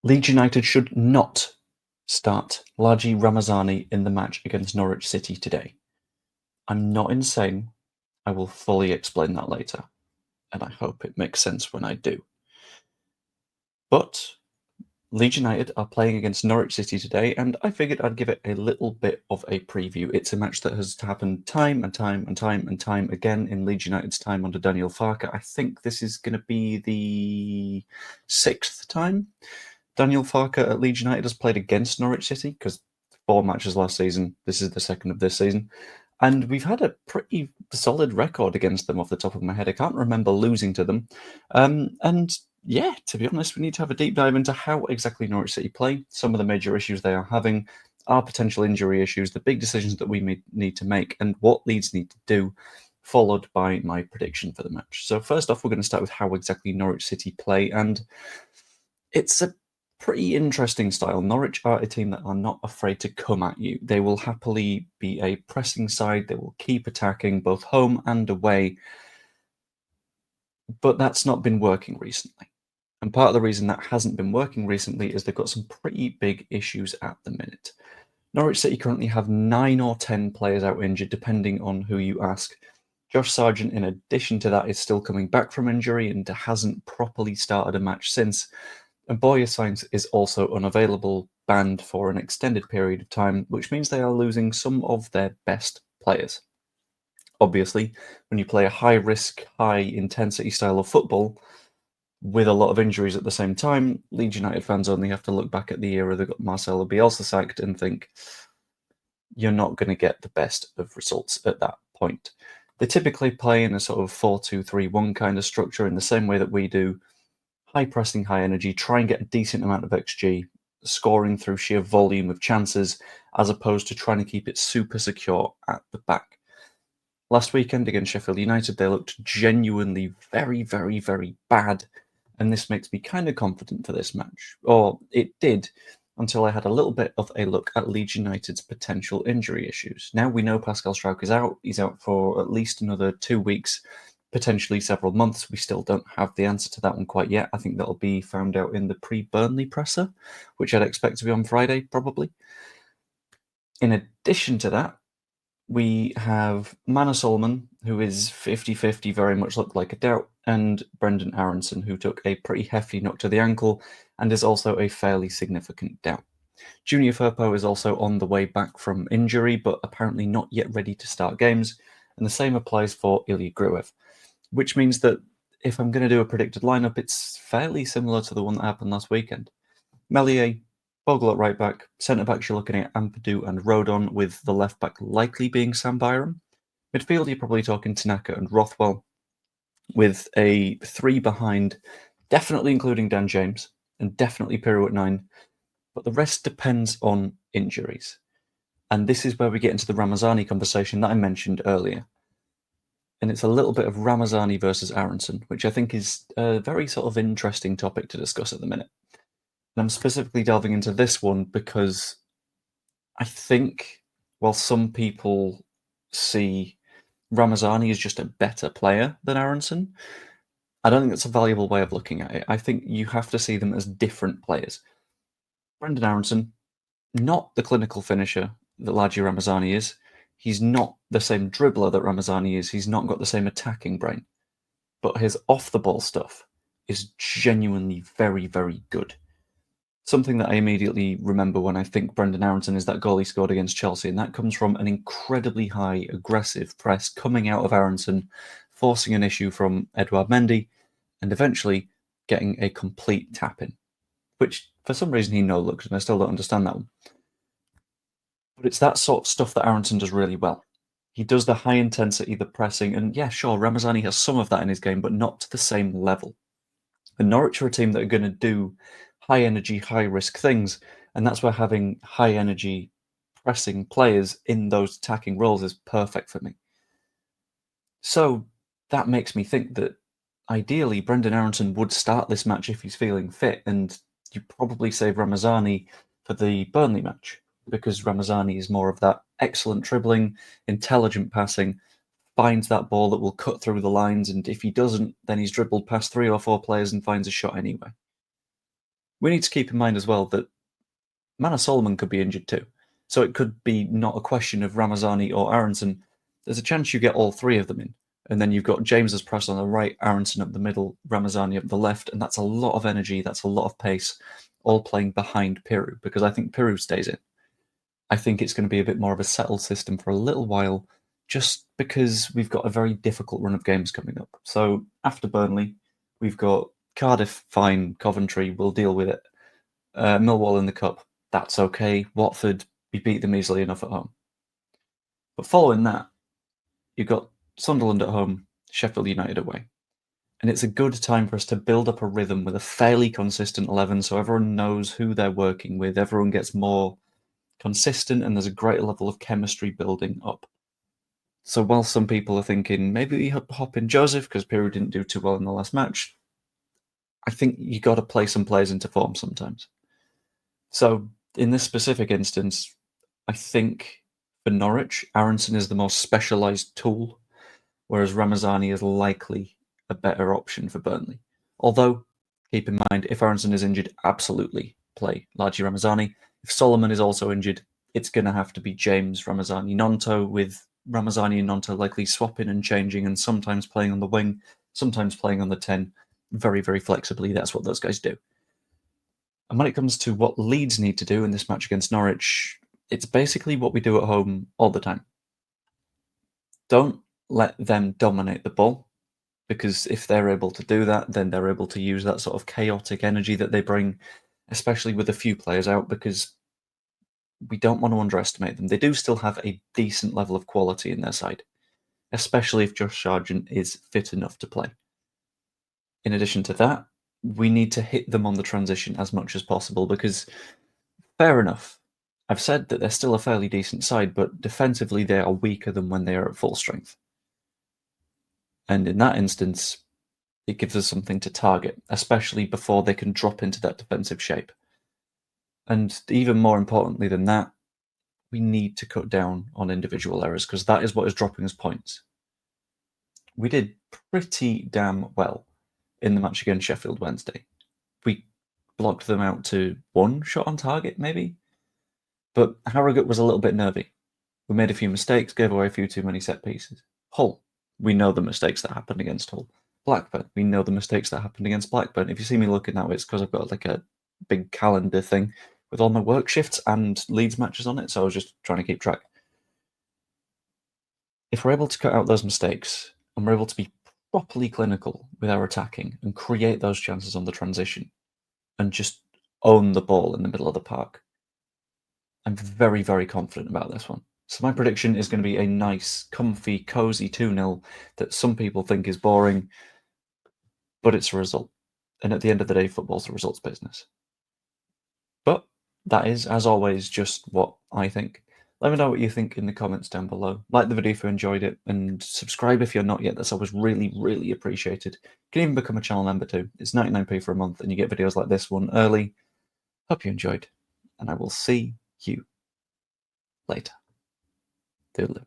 Leeds United should not start Largie Ramazani in the match against Norwich City today. I'm not insane. I will fully explain that later, and I hope it makes sense when I do. But Leeds United are playing against Norwich City today, and I figured I'd give it a little bit of a preview. It's a match that has happened time and time and time and time again in Leeds United's time under Daniel Farke. I think this is going to be the 6th time Daniel Farke at Leeds United has played against Norwich City, because 4 matches last season. This is the second of this season. And we've had a pretty solid record against them off the top of my head. I can't remember losing to them. And yeah, to be honest, we need to have a deep dive into how exactly Norwich City play, some of the major issues they are having, our potential injury issues, the big decisions that we may need to make, and what Leeds need to do, followed by my prediction for the match. So first off, we're going to start with how exactly Norwich City play, and it's a pretty interesting style. Norwich are a team that are not afraid to come at you. They will happily be a pressing side. They will keep attacking both home and away. But that's not been working recently. And part of the reason that hasn't been working recently is they've got some pretty big issues at the minute. Norwich City currently have 9 or 10 players out injured, depending on who you ask. Josh Sargent, in addition to that, is still coming back from injury and hasn't properly started a match since. And Boya Sainz is also unavailable, banned for an extended period of time, which means they are losing some of their best players. Obviously, when you play a high-risk, high-intensity style of football with a lot of injuries at the same time, Leeds United fans only have to look back at the era they got Marcelo Bielsa sacked and think, you're not going to get the best of results at that point. They typically play in a sort of 4-2-3-1 kind of structure in the same way that we do. High pressing, high energy, try and get a decent amount of XG, scoring through sheer volume of chances, as opposed to trying to keep it super secure at the back. Last weekend against Sheffield United, they looked genuinely very, very, very bad, and this makes me kind of confident for this match. Or it did, until I had a little bit of a look at Leeds United's potential injury issues. Now we know Pascal Struijk is out. He's out for at least another 2 weeks, potentially several months. We still don't have the answer to that one quite yet. I think that'll be found out in the pre-Burnley presser, which I'd expect to be on Friday, probably. In addition to that, we have Manor Solomon, who is 50-50, very much looked like a doubt, and Brendan Aaronson, who took a pretty hefty knock to the ankle and is also a fairly significant doubt. Junior Firpo is also on the way back from injury, but apparently not yet ready to start games, and the same applies for Ilya Gruev, which means that if I'm going to do a predicted lineup, it's fairly similar to the one that happened last weekend. Meslier, Bogle at right back, centre backs you're looking at Ampadu and Rodon, with the left back likely being Sam Byram. Midfield you're probably talking Tanaka and Rothwell, with a 3 behind, definitely including Dan James, and definitely Pirro at 9, but the rest depends on injuries. And this is where we get into the Ramazani conversation that I mentioned earlier. And it's a little bit of Ramazani versus Aaronson, which I think is a very sort of interesting topic to discuss at the minute. And I'm specifically delving into this one because I think while some people see Ramazani as just a better player than Aaronson, I don't think that's a valuable way of looking at it. I think you have to see them as different players. Brendan Aaronson, not the clinical finisher that Largie Ramazani is. He's not the same dribbler that Ramazani is. He's not got the same attacking brain. But his off-the-ball stuff is genuinely very, very good. Something that I immediately remember when I think Brendan Aaronson is that goal he scored against Chelsea, and that comes from an incredibly high, aggressive press coming out of Aaronson, forcing an issue from Edouard Mendy, and eventually getting a complete tap-in, which for some reason he no-looked, and I still don't understand that one. But it's that sort of stuff that Aaronson does really well. He does the high intensity, the pressing, and yeah, sure, Ramazani has some of that in his game, but not to the same level. And Norwich are a team that are going to do high energy, high risk things, and that's where having high energy pressing players in those attacking roles is perfect for me. So that makes me think that ideally Brendan Aaronson would start this match if he's feeling fit, and you probably save Ramazani for the Burnley match, because Ramazani is more of that excellent dribbling, intelligent passing, finds that ball that will cut through the lines, and if he doesn't, then he's dribbled past 3 or 4 players and finds a shot anyway. We need to keep in mind as well that Manor Solomon could be injured too. So it could be not a question of Ramazani or Aaronson. There's a chance you get all three of them in. And then you've got James's press on the right, Aaronson up the middle, Ramazani up the left, and that's a lot of energy, that's a lot of pace, all playing behind Piru, because I think Piru stays in. I think it's going to be a bit more of a settled system for a little while, just because we've got a very difficult run of games coming up. So after Burnley, we've got Cardiff, fine, Coventry, we'll deal with it. Millwall in the Cup, that's okay. Watford, we beat them easily enough at home. But following that, you've got Sunderland at home, Sheffield United away. And it's a good time for us to build up a rhythm with a fairly consistent 11 so everyone knows who they're working with, everyone gets more consistent, and there's a great level of chemistry building up. So while some people are thinking maybe we hop in Joseph because Piru didn't do too well in the last match, I think you got to play some players into form sometimes. So in this specific instance, I think for Norwich, Aaronson is the most specialised tool, whereas Ramazani is likely a better option for Burnley. Although, keep in mind, if Aaronson is injured, absolutely play Largie Ramazani. If Solomon is also injured, it's going to have to be James, Ramazani, Nonto, with Ramazani and Nonto likely swapping and changing and sometimes playing on the wing, sometimes playing on the 10, very, very flexibly. That's what those guys do. And when it comes to what Leeds need to do in this match against Norwich, it's basically what we do at home all the time. Don't let them dominate the ball, because if they're able to do that, then they're able to use that sort of chaotic energy that they bring, especially with a few players out, because we don't want to underestimate them. They do still have a decent level of quality in their side, especially if Josh Sargent is fit enough to play. In addition to that, we need to hit them on the transition as much as possible, because fair enough, I've said that they're still a fairly decent side, but defensively they are weaker than when they are at full strength. And in that instance, it gives us something to target, especially before they can drop into that defensive shape. And even more importantly than that, we need to cut down on individual errors, because that is what is dropping us points. We did pretty damn well in the match against Sheffield Wednesday. We blocked them out to one shot on target, maybe? But Harrogate was a little bit nervy. We made a few mistakes, gave away a few too many set pieces. Hull, we know the mistakes that happened against Hull. Blackburn, we know the mistakes that happened against Blackburn. If you see me looking that way, it's because I've got like a big calendar thing with all my work shifts and Leeds matches on it, so I was just trying to keep track. If we're able to cut out those mistakes and we're able to be properly clinical with our attacking and create those chances on the transition and just own the ball in the middle of the park, I'm very, very confident about this one. So my prediction is going to be a nice, comfy, cozy 2-0 that some people think is boring, but it's a result. And at the end of the day, football's a results business. But that is, as always, just what I think. Let me know what you think in the comments down below. Like the video if you enjoyed it, and subscribe if you're not yet. That's always really, really appreciated. You can even become a channel member too. It's 99p for a month, and you get videos like this one early. Hope you enjoyed, and I will see you later. Toodaloo.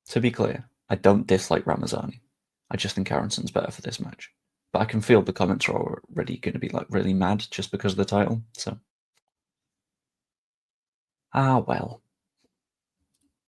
To be clear, I don't dislike Ramazani. I just think Aaronson's better for this match. But I can feel the comments are already going to be like really mad just because of the title. So, well.